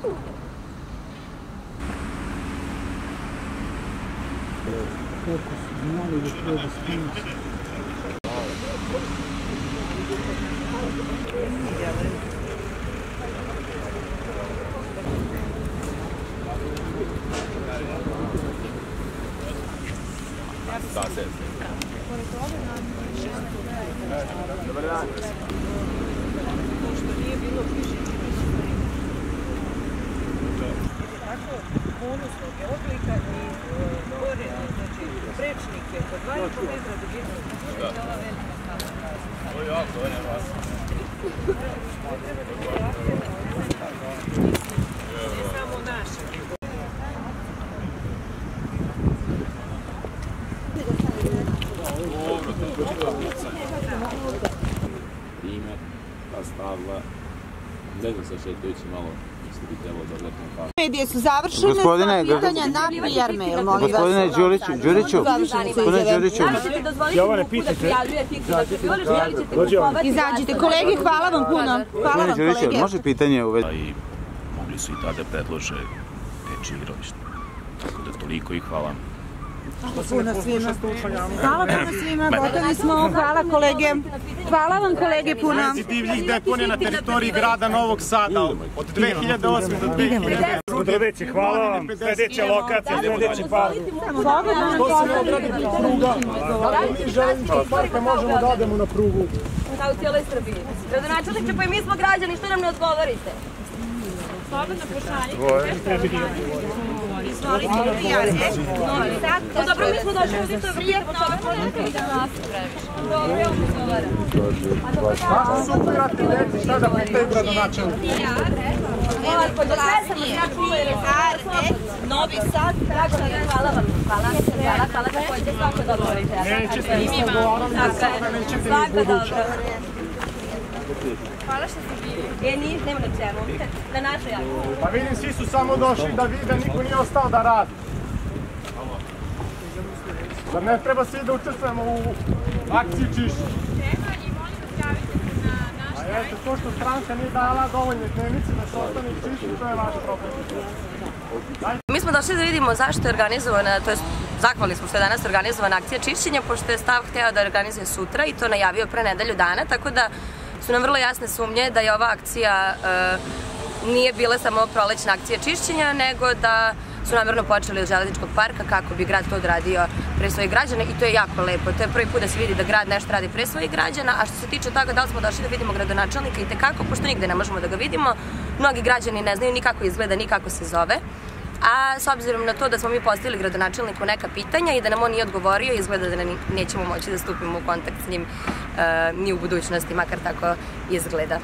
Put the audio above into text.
Kako su znali da treba spinati. Dobar dan. Pošto nije bilo više tako konusnog je oblika i gore, znači prečnik je po 2,5 metra dubine. Ovo je jako, ovo je vas. Treba da bude aktivno. Ne samo naše. Ime, ta stavla, ne znam sa Šetovići malo, mislim bi trebalo da gledam kako. Medije su završene, sva pitanja na PR mail, molim vas. Gospodine Đuriću, Jovane, pitajte. Izađite, kolege, hvala vam puno. Hvala vam, kolege. Može pitanje u vezi? I mogli su i tada predlože dečje igralište. Tako da toliko i hvala. Puno svima. Hvala puno svima, gotovi smo. Hvala kolege. Hvala vam kolege puno. Vezi divljih deponija na teritoriji grada Novog Sada od 2008. do 2010. Drveće, hvala vam. Sledeća lokacija, sledeći park. To se ne odradi pruga. Kako mi železničkog parka možemo da odemo na prugu? Kao u cijeloj Srbiji. Gradonačelniče, pa i mi smo građani, što nam ne odgovorite? Slobodno pošaljite. Dobro, mi smo došli ovdje, to je prijetno. Dobro, evo mi odgovara. Kako su upirati deci, šta da pitaju gradonačelniku? Novi Sad. Hvala vam. Hvala također, svako dobro. Nećete ni s odgovorom, nećete ni u buduće. Hvala što ste bili. Nema na čemu. Na našoj akciji. Pa vidim, svi su samo došli da vide, niko nije ostao da radi. Zar ne treba svi da učestvujemo u akciji čišćenja? Treba i molim da stavite se na naš A jeste, to što stranka nije dala dovoljne dnevnice da se ostane čišćenje, to je vaš problem. Mi smo došli da vidimo zašto je organizovana, to je zahvalni smo što je danas organizovana akcija čišćenja, pošto je stav hteo da organizuje sutra i to najavio pre nedelju dana, tako da su nam vrlo jasne sumnje da je ova akcija nije bila samo prolećna akcija čišćenja, nego da su namjerno počeli od železničkog parka kako bi grad to odradio pre svojih građana i to je jako lepo. To je prvi put da se vidi da grad nešto radi pre svojih građana, a što se tiče toga da li smo došli da vidimo gradonačelnika i tekako, pošto nigde ne možemo da ga vidimo, mnogi građani ne znaju ni kako izgleda, ni kako se zove. A s obzirom na to da smo mi postavili gradonačelniku neka pitanja i da nam on nije odgovorio, izgleda da nećemo moći da stupimo u kontakt s njim ni u budućnosti, makar tako izgleda.